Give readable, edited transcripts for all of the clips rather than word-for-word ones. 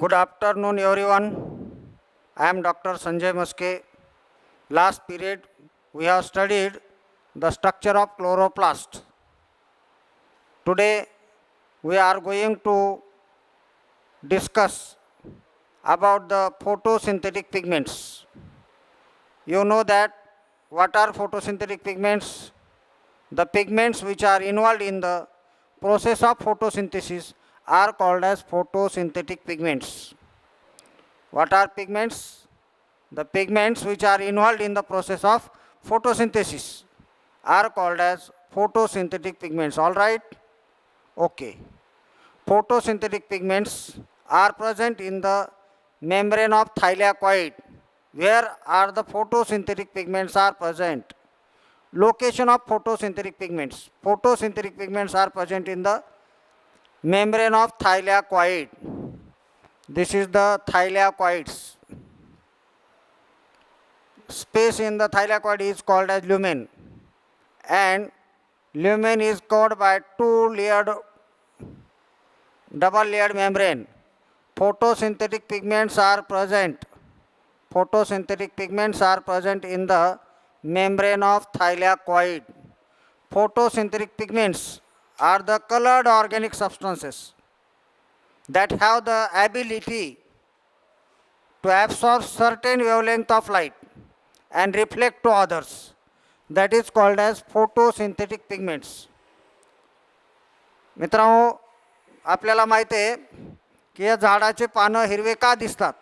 Good afternoon, everyone. I am Dr. Sanjay Maske. Last period, we have studied the structure of chloroplast. Today, we are going to discuss about the photosynthetic pigments. You know that what are photosynthetic pigments? The pigments which are involved in the process of photosynthesis are called as photosynthetic pigments. What are pigments? The pigments which are involved in the process of photosynthesis are called as photosynthetic pigments. All right? Okay. Photosynthetic pigments are present in the membrane of thylakoid. Where are the photosynthetic pigments are present? Location of photosynthetic pigments. Photosynthetic pigments are present in the membrane of thylakoid. This is the thylakoids. Space in the thylakoid is called as lumen, and lumen is covered by double layered membrane. Photosynthetic pigments are present. Photosynthetic pigments are present in the membrane of thylakoid. Photosynthetic pigments are the colored organic substances that have the ability to absorb certain wavelength of light and reflect to others. That is called as photosynthetic pigments. मित्रांनो, आपल्याला माहिती आहे की या झाडाचे पानं हिरवे का दिसतात?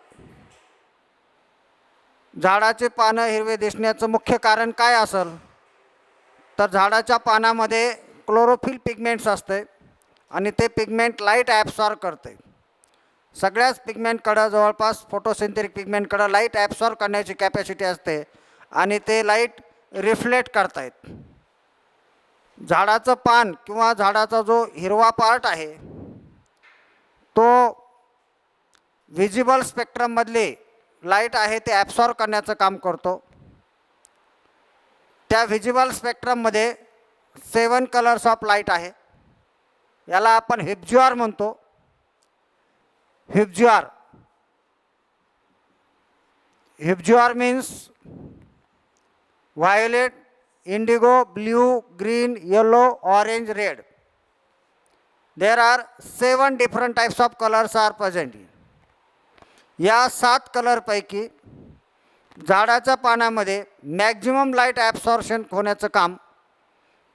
झाडाचे पानं हिरवे दिसण्याचं मुख्य कारण काय असेल? तर झाडाच्या पानामध्ये क्लोरोफिल पिगमेंट्स असते आणि ते पिगमेंट लाईट ॲब्सॉर्ब करते. सगळ्याच पिगमेंटकडे जवळपास फोटोसिंथेटिक पिगमेंटकडे लाईट ॲब्सॉर्ब करण्याची कॅपॅसिटी असते आणि ते लाईट रिफ्लेक्ट करतात. झाडाचं पान किंवा झाडाचा जो हिरवा पार्ट आहे तो व्हिजिबल स्पेक्ट्रममधले लाईट आहे ते ॲब्सॉर्ब करण्याचं काम करतो. त्या व्हिजिबल स्पेक्ट्रममध्ये 7 कलर्स ऑफ लाईट आहे. याला आपण हिप्ज्युआर म्हणतो. हिप्ज्युआर means violet, indigo, blue, green, yellow, orange, red. There are 7 different types of colors are present. या 7 कलरपैकी झाडाच्या पानामध्ये मॅक्झिमम लाईट ॲब्सॉर्प्शन होण्याचं काम,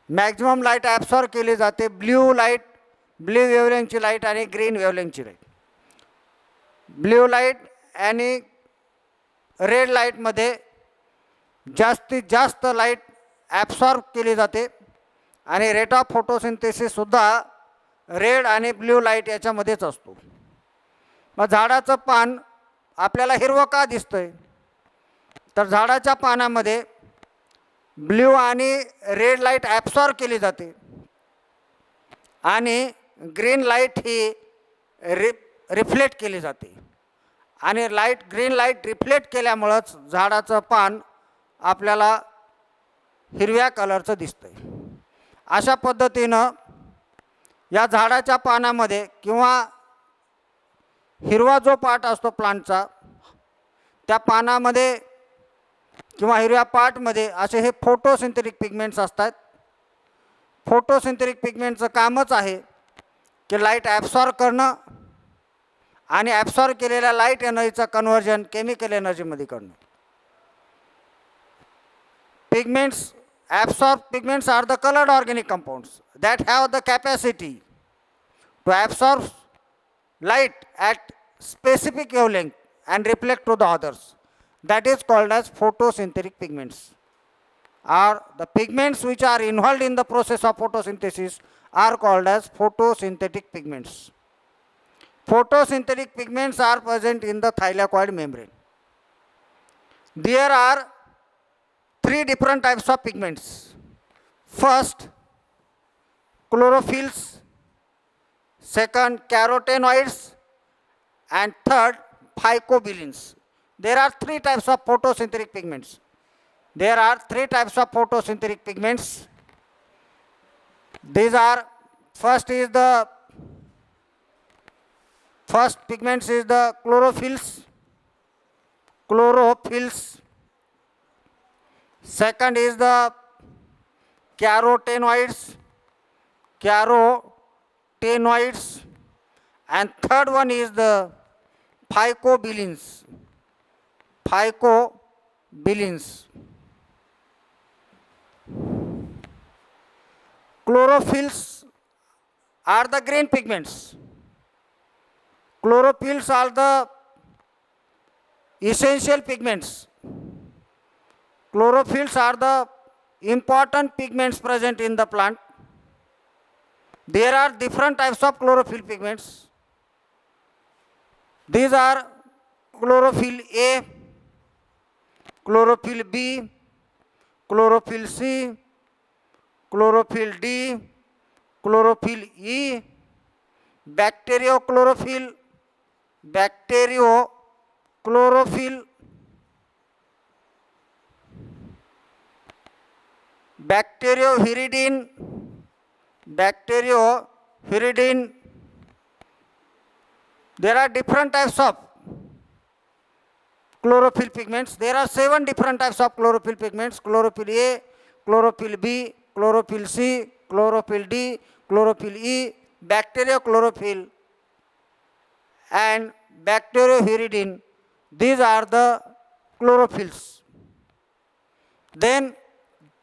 मॅक्झिमम लाईट ॲब्सॉर्ब केली जाते ब्ल्यू लाईट, ब्ल्यू वेव्हलेंथची लाईट आणि ग्रीन वेव्हलेंथची लाईट. ब्ल्यू लाईट आणि रेड लाईटमध्ये जास्तीत जास्त लाईट ॲब्सॉर्ब केली जाते आणि रेट ऑफ फोटोसिंथेसिससुद्धा रेड आणि ब्ल्यू लाईट याच्यामध्येच असतो. मग झाडाचं पान आपल्याला हिरवं का दिसतं आहे? तर झाडाच्या पानामध्ये ब्ल्यू आणि रेड लाईट ॲब्सॉर्ब केली जाते आणि ग्रीन लाईट ही रिफ्लेक्ट केली जाते आणि ग्रीन लाईट रिफ्लेक्ट केल्यामुळंच झाडाचं पान आपल्याला हिरव्या कलरचं दिसतं आहे. अशा पद्धतीनं या झाडाच्या पानामध्ये किंवा हिरवा जो पार्ट असतो प्लांटचा त्या पानामध्ये किंवा हिरव्या पार्टमध्ये असे हे फोटोसिंथेटिक पिगमेंट्स असतात. फोटोसिंथेटिक पिगमेंटचं कामच आहे की लाईट ॲब्सॉर्ब करणं आणि ॲब्सॉर्ब केलेल्या लाईट एनर्जीचं कन्व्हर्जन केमिकल एनर्जीमध्ये करणं. Pigments are the colored organic compounds that have the capacity to absorb light at specific wavelength and reflect to the others. That is called as photosynthetic pigments. The pigments which are involved in the process of photosynthesis are called as photosynthetic pigments. Photosynthetic pigments are present in the thylakoid membrane. There are 3 different types of pigments. First, chlorophylls. Second, carotenoids. And third, phycobilins. There are 3 types of photosynthetic pigments. These are, first is the First pigments is the chlorophylls. Chlorophylls. Second is the carotenoids. Carotenoids. And third one is the phycobilins. Phycobilins. Chlorophylls are the green pigments. Chlorophylls are the essential pigments. Chlorophylls are the important pigments present in the plant. There are different types of chlorophyll pigments. These are chlorophyll A, chlorophyll B, chlorophyll C, chlorophyll D, chlorophyll E, bacteriochlorophyll, bacteriochlorophyll, bacterioviridin, bacterioviridin. There are different types of chlorophyll pigments. There are 7 different types of chlorophyll pigments: chlorophyll A, chlorophyll B, chlorophyll C, chlorophyll D, chlorophyll E, bacteriochlorophyll, and bacterioviridin. These are the chlorophylls. Then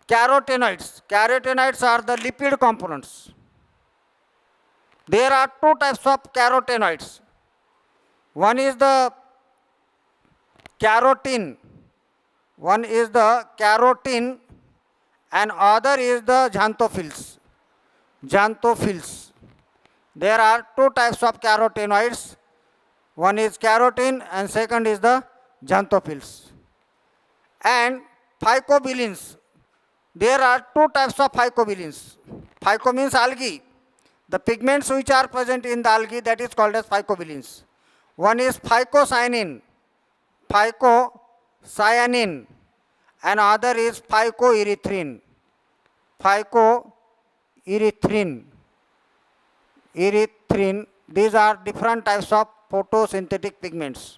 carotenoids. Carotenoids are the lipid components. There are 2 types of carotenoids. One is the carotene. One is the carotene and other is the xanthophylls. Xanthophylls. There are 2 types of carotenoids. One is carotene and second is the xanthophylls. And phycobilins. There are 2 types of phycobilins. Phyco means algae. The pigments which are present in the algae, that is called as phycobilins. One is phycocyanin, and other is phycoerythrin. Erythrin. These are different types of photosynthetic pigments.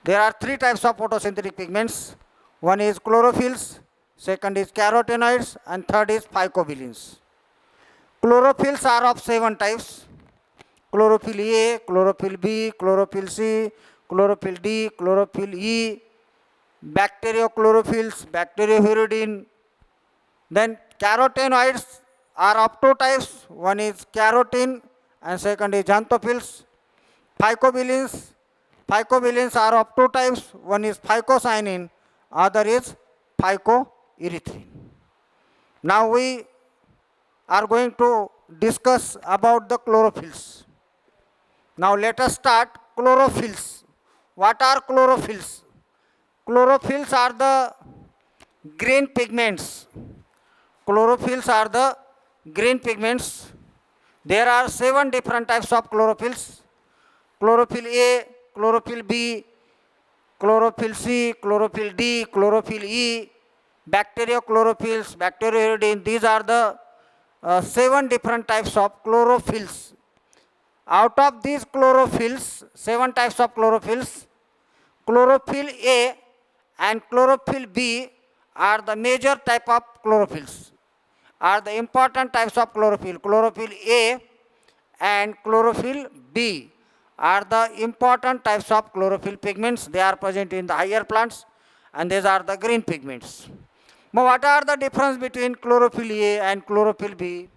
There are 3 types of photosynthetic pigments. One is chlorophylls, second is carotenoids, and third is phycobilins. Chlorophylls are of 7 types: chlorophyll A, chlorophyll B, chlorophyll C, chlorophyll D, chlorophyll E, bacteriochlorophylls, bacterioviridin. Then carotenoids are of 2 types. One is carotene and second is xanthophylls. Phycobilins are of 2 types. One is phycocyanin, other is phycoerythrin. Now we are going to discuss about the chlorophylls. Now let us start chlorophylls. What are chlorophylls? Chlorophylls are the green pigments. Chlorophylls are the green pigments. There are 7 different types of chlorophylls: chlorophyll A, chlorophyll B, chlorophyll C, chlorophyll D, chlorophyll E, bacteriochlorophylls, bacterioviridin. These are the 7 different types of chlorophylls. Out of these chlorophylls, 7 types of chlorophylls, chlorophyll A and chlorophyll B are the major type of chlorophylls, are the important types of chlorophyll. Chlorophyll A and chlorophyll B are the important types of chlorophyll pigments. They are present in the higher plants and these are the green pigments. Now what are the difference between chlorophyll A and chlorophyll B?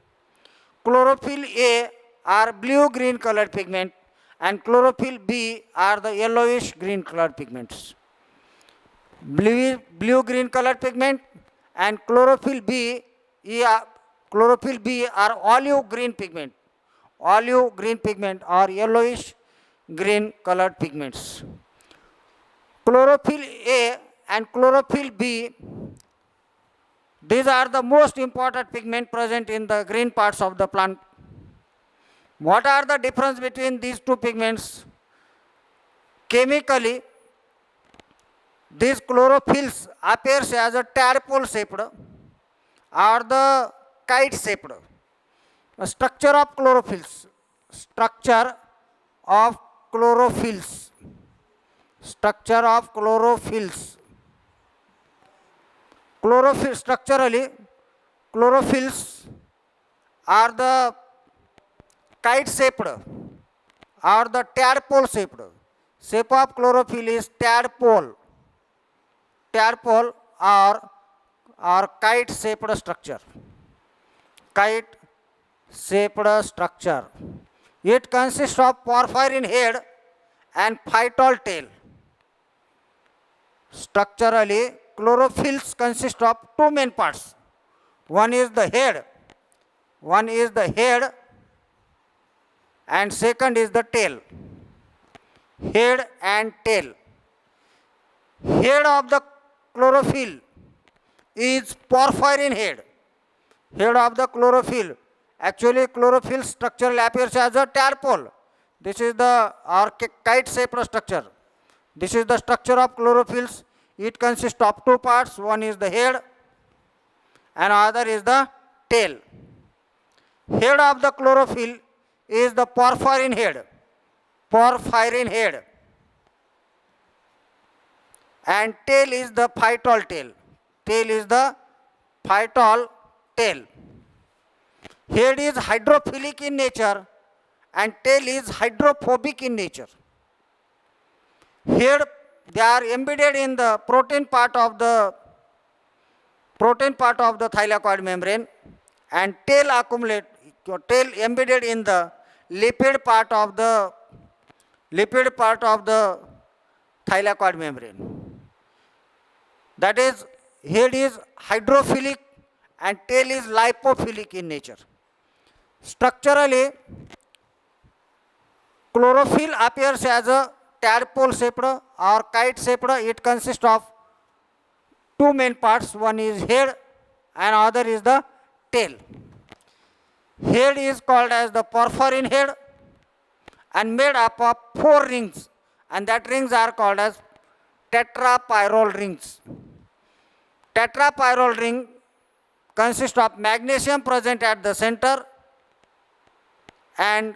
Chlorophyll A are blue-green colored pigment and chlorophyll B are the yellowish green colored pigments. Blue-green colored pigment and chlorophyll B are olive green pigment. Olive green pigment or yellowish green colored pigments. Chlorophyll A and chlorophyll B, these are the most important pigment present in the green parts of the plant. What are the difference between these 2 pigments? Chemically, these chlorophylls appears as a tadpole shaped or the kite shaped. The structure of chlorophylls. Structure of chlorophylls. Structure of chlorophylls. Chlorophyll, structurally, chlorophylls are the kite shaped or the tadpole shaped. Shape of chlorophyll is tadpole. Tadpole or kite shaped structure. Kite shaped structure. It consists of porphyrin head and phytol tail. Structurally, chlorophylls consist of two main parts. One is the head and second is the tail. Head and tail. Head of the chlorophyll is porphyrin head. Head of the chlorophyll. Actually, chlorophyll structure appears as a tadpole. This is the kite shaped structure. This is the structure of chlorophylls. It consists of two parts. One is the head and other is the tail. Head of the chlorophyll is the porphyrin head. Porphyrin head. And tail is the phytol tail. Tail is the phytol tail. Head is hydrophilic in nature and tail is hydrophobic in nature. Head, they are embedded in the protein part of the thylakoid membrane, and tail embedded in the lipid part of the thylakoid membrane. That is, head is hydrophilic and tail is lipophilic in nature. Structurally, chlorophyll appears as a tadpole shaped or kite shaped. It consists of two main parts. One is head and other is the tail. Head is called as the porphyrin head and made up of 4 rings, and that rings are called as tetrapyrrole rings. Tetrapyrrole ring consists of magnesium present at the center and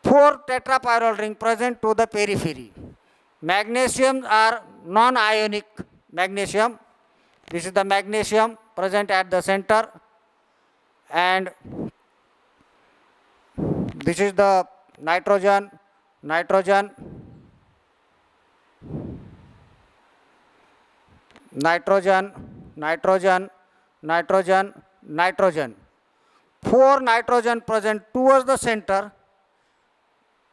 4 tetrapyrrole ring present to the periphery. Magnesium are non-ionic magnesium. This is the magnesium present at the center, and this is the nitrogen, nitrogen, nitrogen, nitrogen, nitrogen, nitrogen. 4 nitrogen present towards the center,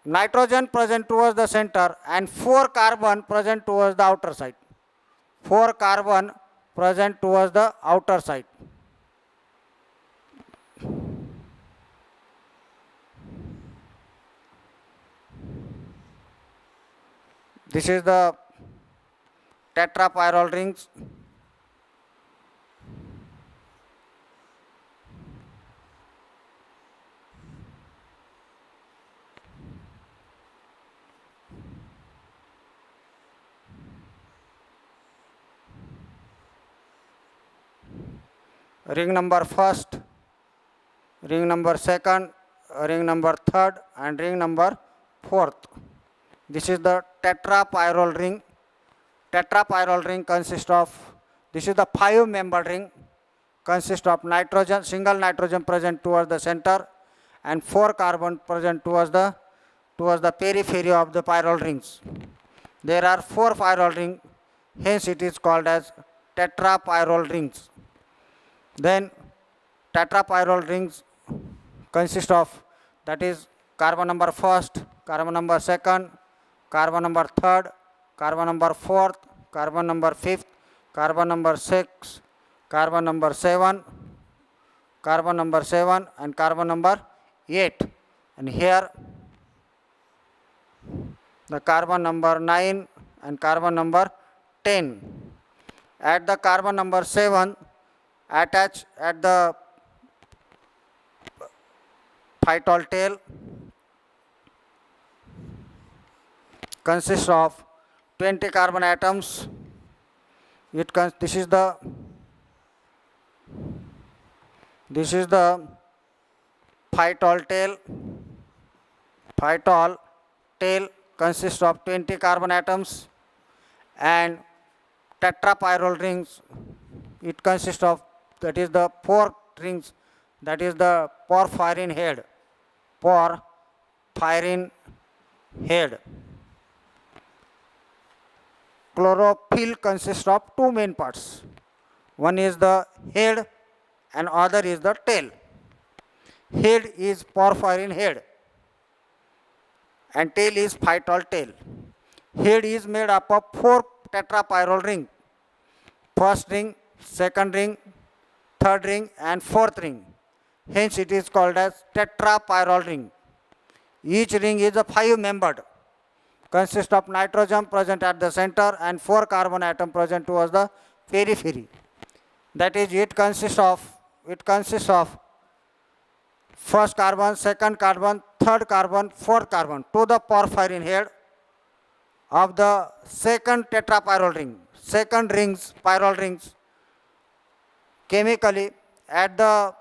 nitrogen present towards the center, and 4 carbon present towards the outer side. 4 carbon present towards the outer side. This is the tetrapyrrole rings. Ring number first, ring number second, ring number third, and ring number fourth. This is the tetrapyrrole ring. Tetrapyrrole ring consists of, this is the 5-membered ring, consists of nitrogen, single nitrogen present towards the center and 4 carbon present towards the periphery of the pyrrole rings. There are 4 pyrrole rings, hence it is called as tetrapyrrole rings. Then tetrapyrrole rings consist of, that is, carbon number first, carbon number second, carbon number third, carbon number fourth, carbon number fifth, carbon number 6, carbon number 7, carbon number 7, and carbon number 8. And here the carbon number 9 and carbon number 10. At the carbon number 7, attach at the phytol tail, consists of 20 carbon atoms. This is the phytol tail, Phytol tail consists of 20 carbon atoms, and tetrapyrrole rings, it consists of, that is the 4 rings, that is the porphyrin head. Porphyrin head. Chlorophyll consists of 2 main parts. One is the head and other is the tail. Head is porphyrin head and tail is phytol tail. Head is made up of 4 tetrapyrrole ring. First ring, second ring, third ring and fourth ring. Hence it is called as tetrapyrrole ring. Each ring is a 5-membered, consists of nitrogen present at the center and 4 carbon atom present towards the periphery. That is, it consists of first carbon, second carbon, third carbon, fourth carbon to the porphyrin head of the second tetrapyrrole ring. Second rings, pyrrole rings, chemically at the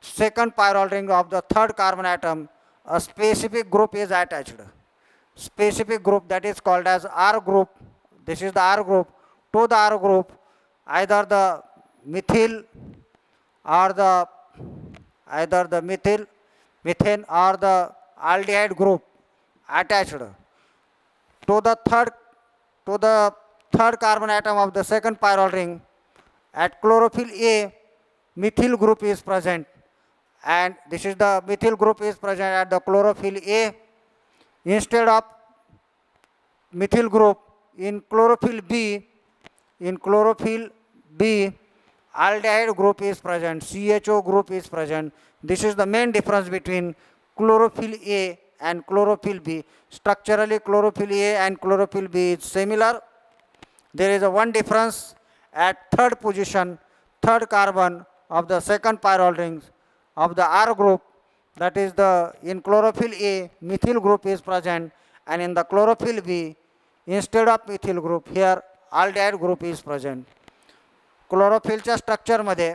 second pyrrole ring of the third carbon atom, a specific group is attached. Specific group, that is called as R group. This is the R group. To the R group, either the methyl or the methane or the aldehyde group attached. To the third carbon atom of the second pyrrole ring, at chlorophyll A, methyl group is present, and this is the methyl group is present at the chlorophyll A. Instead of methyl group, in chlorophyll B, aldehyde group is present, CHO group is present. This is the main difference between chlorophyll A and chlorophyll B. Structurally, chlorophyll A and chlorophyll B is similar. There is a one difference at third position, third carbon of the second pyrrole rings of the R group, that is the, in chlorophyll A, methyl group is present, and in the chlorophyll B, instead of methyl group, here aldehyde group is present. क्लोरोफिलच्या स्ट्रक्चरमध्ये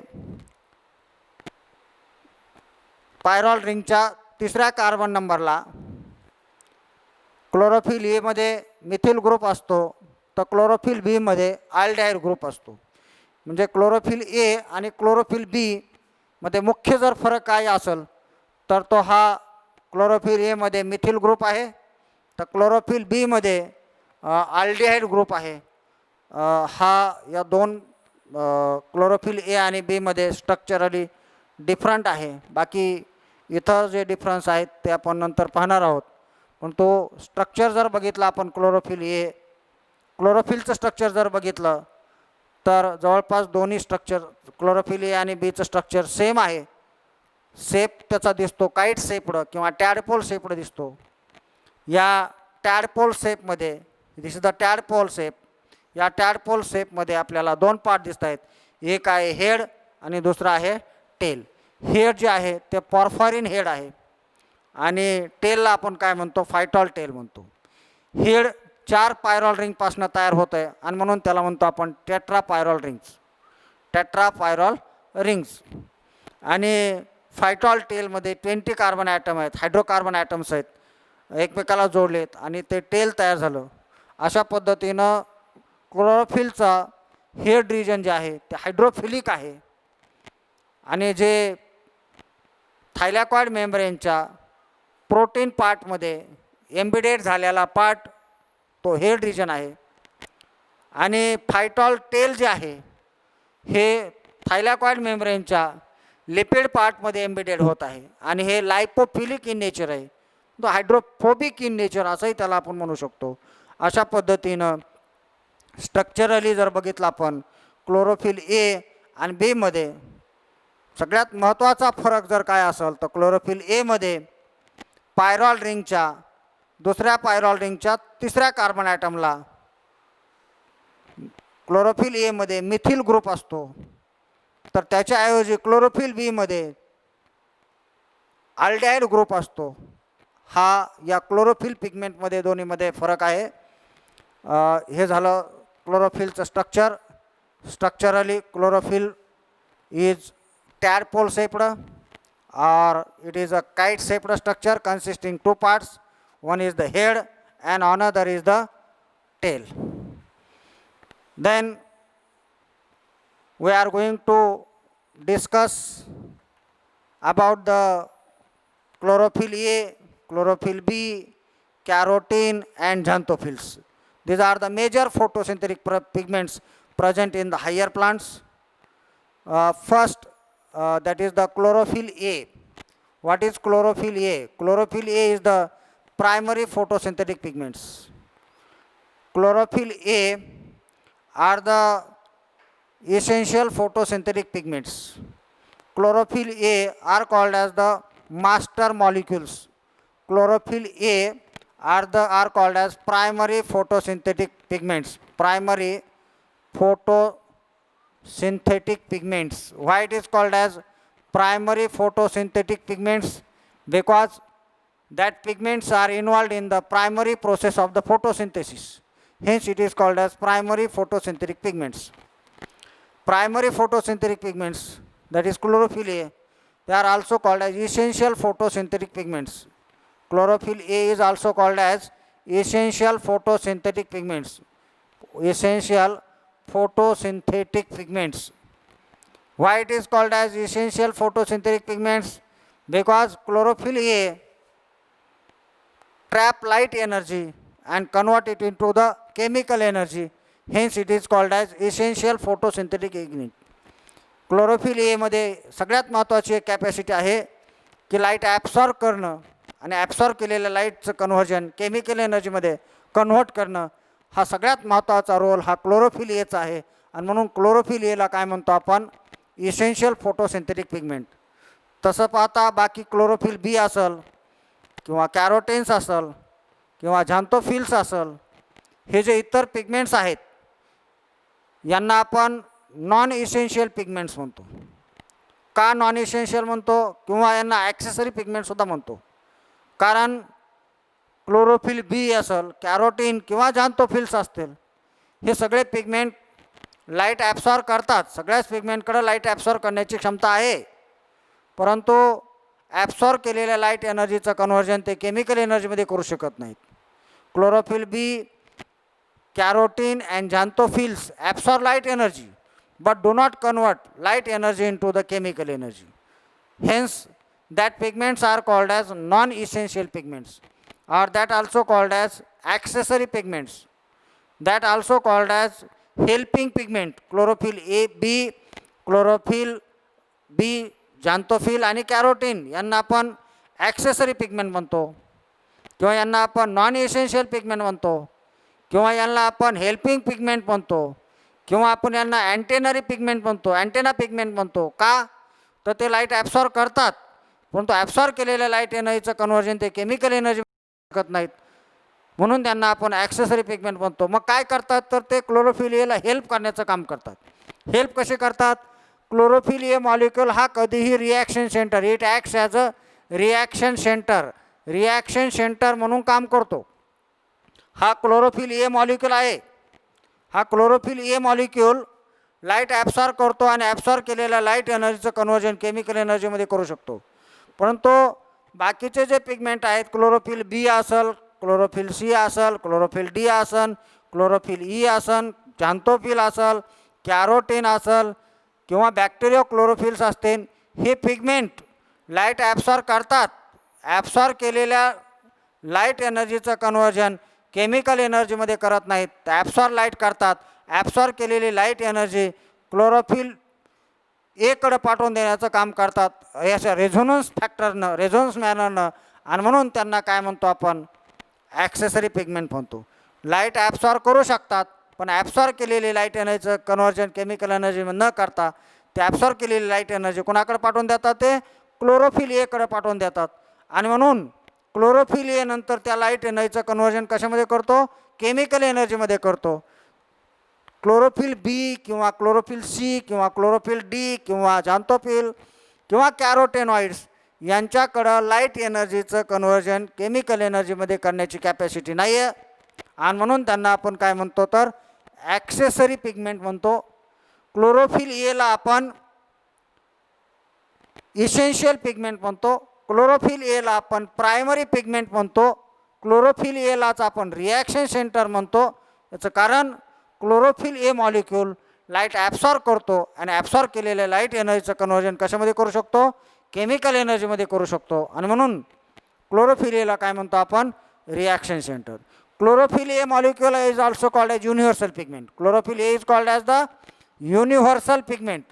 pyrrole रिंगच्या 3ऱ्या carbon number chlorophyll A मध्ये methyl group असतो, तर chlorophyll B मध्ये aldehyde group असतो. म्हणजे क्लोरोफिल ए आणि क्लोरोफिल बी मध्ये मुख्य जर फरक काय असेल तर तो हा क्लोरोफिल ए मध्ये मिथिल ग्रुप आहे, तर क्लोरोफिल बी मध्ये अल्डिहाइड ग्रुप आहे. हा या दोन क्लोरोफिल ए आणि बी मध्ये स्ट्रक्चरली डिफरंट आहे. बाकी इतर जे डिफरन्स आहेत ते आपण नंतर पाहणार आहोत. पण तो स्ट्रक्चर जर बघितला आपण क्लोरोफिलचं स्ट्रक्चर जर बघितलं तर जवळपास दोन्ही स्ट्रक्चर क्लोरोफिल ए आणि बीचं स्ट्रक्चर सेम आहे. शेप त्याचा दिसतो काइट शेपड किंवा टॅडपोल शेपड दिसतो. या टॅडपोल शेपमध्ये, this is the tadpole shape, या टॅडपोल शेपमध्ये आपल्याला दोन पार्ट दिसत आहेत. एक आहे हेड आणि दुसरा आहे टेल. हेड जे आहे ते पॉर्फारिन हेड आहे आणि टेलला आपण काय म्हणतो, फायटॉल टेल म्हणतो. हेड 4 पायरॉल रिंगपासून तयार होतं आहे आणि म्हणून त्याला म्हणतो आपण टेट्रापायरॉल रिंग्स, टेट्रापायरॉल रिंग्स. आणि फायटॉल टेलमध्ये 20 कार्बन ॲटम आहेत, हायड्रोकार्बन ॲटम्स आहेत, एकमेकाला जोडलेत आणि ते टेल तयार झालं. अशा पद्धतीनं क्लोरोफिलचा हेड रिजन जे आहे ते हायड्रोफिलिक आहे आणि जे थायलॅकॉइड मेम्ब्रेनच्या प्रोटीन पार्टमध्ये एम्बिडेड झालेला पार्ट तो हेड रिजन आहे. आणि फायटॉल टेल जे आहे हे थायलॅकॉइड मेम्ब्रेनच्या लिपिड पार्टमध्ये एम्बिडेड होत आहे आणि हे लायपोफिलिक इन नेचर आहे, तो हायड्रोफोबिक इन नेचर असंही त्याला आपण म्हणू शकतो. अशा पद्धतीनं स्ट्रक्चरली जर बघितलं आपण क्लोरोफिल ए आणि बी मध्ये सगळ्यात महत्त्वाचा फरक जर काय असेल तर क्लोरोफिल ए मध्ये पायरॉल रिंगच्या दुसऱ्या पायरॉल रिंगच्या 3ऱ्या कार्बन ॲटमला क्लोरोफिल ए मध्ये मिथिल ग्रुप असतो, तर त्याच्याऐवजी क्लोरोफिल बी मध्ये अल्डिहाइड ग्रुप असतो. हा या क्लोरोफिल पिगमेंटमध्ये दोन्हीमध्ये फरक आहे. हे झालं क्लोरोफिलचं स्ट्रक्चर. Structurally chlorophyll is tadpole shaped or it is a kite shaped structure consisting 2 parts. one is the head and another is the tail. Then we are going to discuss about the chlorophyll A, chlorophyll B, carotene and xanthophylls. These are the major photosynthetic pigments present in the higher plants. First, that is the chlorophyll A. What is chlorophyll A? Chlorophyll A is the primary photosynthetic pigments. Chlorophyll A are the essential photosynthetic pigments. Chlorophyll A are called as the master molecules. Chlorophyll A are called as primary photosynthetic pigments. Primary photosynthetic pigments. Why it is called as primary photosynthetic pigments? Because that pigments are involved in the primary process of the photosynthesis. Hence it is called as primary photosynthetic pigments. Primary photosynthetic pigments, that is chlorophyll A, they are also called as essential photosynthetic pigments. Chlorophyll A is also called as essential photosynthetic pigments. Essential photosynthetic pigments. Why it is called as essential photosynthetic pigments? Because chlorophyll A trap light energy and convert it into the chemical energy. Hence it is called as essential photosynthetic pigment. Chlorophyll A मध्ये सगळ्यात महत्त्वाची एक capacity आहे की light absorb करणं आणि absorb केलेल्या लाईटचं conversion chemical एनर्जीमध्ये convert करणं हा सगळ्यात महत्त्वाचा रोल हा क्लोरोफिल एचा आहे. आणि म्हणून क्लोरोफिल एला काय म्हणतो आपण? Essential photosynthetic pigment. तसं पाहता बाकी क्लोरोफिल बी असेल किंवा कॅरोटेन्स असेल किंवा झॅन्थोफिल्स असेल, हे जे इतर पिगमेंट्स आहेत यांना आपण नॉन इसेन्शियल पिगमेंट्स म्हणतो. का नॉन इसेन्शियल म्हणतो किंवा यांना ॲक्सेसरी पिगमेंटसुद्धा म्हणतो? कारण क्लोरोफिल बी असेल, कॅरोटीन किंवा झॅन्थोफिल्स असतील, हे सगळे पिगमेंट लाईट ॲब्सॉर्ब करतात. सगळ्याच पिगमेंटकडे लाईट ॲब्सॉर्ब करण्याची क्षमता आहे, परंतु ॲब्सॉर्ब केलेल्या लाईट एनर्जीचं कन्व्हर्जन ते केमिकल एनर्जीमध्ये करू शकत नाहीत. Chlorophyll B, carotene and xanthophylls absorb light energy but do not convert light energy into the chemical energy. Hence that pigments are called as non-essential pigments, or that also called as accessory pigments, that also called as helping pigment. Chlorophyll A, B, chlorophyll B, xanthophylls आणि carotene यांना आपण accessory pigment म्हणतो किंवा यांना आपण non essential pigment म्हणतो किंवा यांना आपण हेल्पिंग पिगमेंट म्हणतो किंवा आपण यांना अँटेनरी पिगमेंट म्हणतो, अँटेना पिगमेंट म्हणतो. का? तर ते लाईट ॲब्सॉर्ब करतात, परंतु ॲब्सॉर्ब केलेल्या लाईट एनर्जीचं कन्व्हर्जन ते केमिकल एनर्जी करत नाहीत, म्हणून त्यांना आपण ॲक्सेसरी पिगमेंट म्हणतो. मग काय करतात तर ते क्लोरोफिल एला हेल्प करण्याचं काम करतात. हेल्प कसे करतात? क्लोरोफिल ए मॉलिक्यूल हा कधीही reaction centre, it acts as a reaction centre, reaction centre म्हणून काम करतो. हा क्लोरोफिल ए मॉलिक्यूल आहे. हा chlorophyll A molecule light absorb करतो आणि ॲब्सॉर्ब केलेल्या लाईट एनर्जीचं कन्व्हर्जन केमिकल एनर्जीमध्ये करू शकतो. परंतु बाकीचे जे पिगमेंट आहेत, क्लोरोफिल बी असेल, क्लोरोफिल सी असेल, क्लोरोफिल डी असेल, क्लोरोफिल ई असेल, झॅन्थोफिल असेल, कॅरोटीन असेल किंवा बॅक्टेरिया क्लोरोफिल्स असतील, हे पिगमेंट लाईट ॲब्सॉर्ब करतात. ॲब्सॉर्ब केलेल्या लाईट एनर्जीचं कन्व्हर्जन केमिकल एनर्जीमध्ये करत नाहीत, ॲब्सॉर्ब लाईट करतात. ॲब्सॉर्ब केलेली लाईट एनर्जी क्लोरोफिल एकडे पाठवून देण्याचं काम करतात याच्या रेझोनन्स फॅक्टरनं, रेझोनन्स मॅनरनं. आणि म्हणून त्यांना काय म्हणतो आपण? ॲक्सेसरी पिगमेंट म्हणतो. लाईट ॲब्सॉर्ब करू शकतात, पण ॲब्सॉर्ब केलेली लाईट एनर्जीचं कन्व्हर्जन केमिकल एनर्जी न करता ते ॲब्सॉर्ब केलेली लाईट एनर्जी कोणाकडे पाठवून देतात? ते क्लोरोफिल एकडे पाठवून देतात. आणि म्हणून क्लोरोफिल ए नंतर त्या लाईट एनर्जीचं कन्व्हर्जन कशामध्ये करतो? केमिकल एनर्जीमध्ये करतो. क्लोरोफिल बी किंवा क्लोरोफिल सी किंवा क्लोरोफिल डी किंवा झॅन्थोफिल किंवा कॅरोटेनॉइड्स यांच्याकडं लाईट एनर्जीचं कन्व्हर्जन केमिकल एनर्जीमध्ये करण्याची कॅपॅसिटी नाही आहे, आणि म्हणून त्यांना आपण काय म्हणतो तर ॲक्सेसरी पिगमेंट म्हणतो. क्लोरोफिल एला आपण इसेन्शियल पिगमेंट म्हणतो, क्लोरोफिल एला आपण प्रायमरी पिगमेंट म्हणतो, क्लोरोफिल एलाच आपण रिॲक्शन सेंटर म्हणतो. याचं कारण chlorophyll A molecule light absorb करतो आणि ॲब्सॉर्ब केलेल्या लाईट एनर्जीचं कन्व्हर्जन कशामध्ये करू शकतो, केमिकल एनर्जीमध्ये करू शकतो. आणि म्हणून क्लोरोफिल एला काय म्हणतो आपण, reaction centre. Chlorophyll A molecule is also called as universal pigment. Chlorophyll A is called as the universal pigment.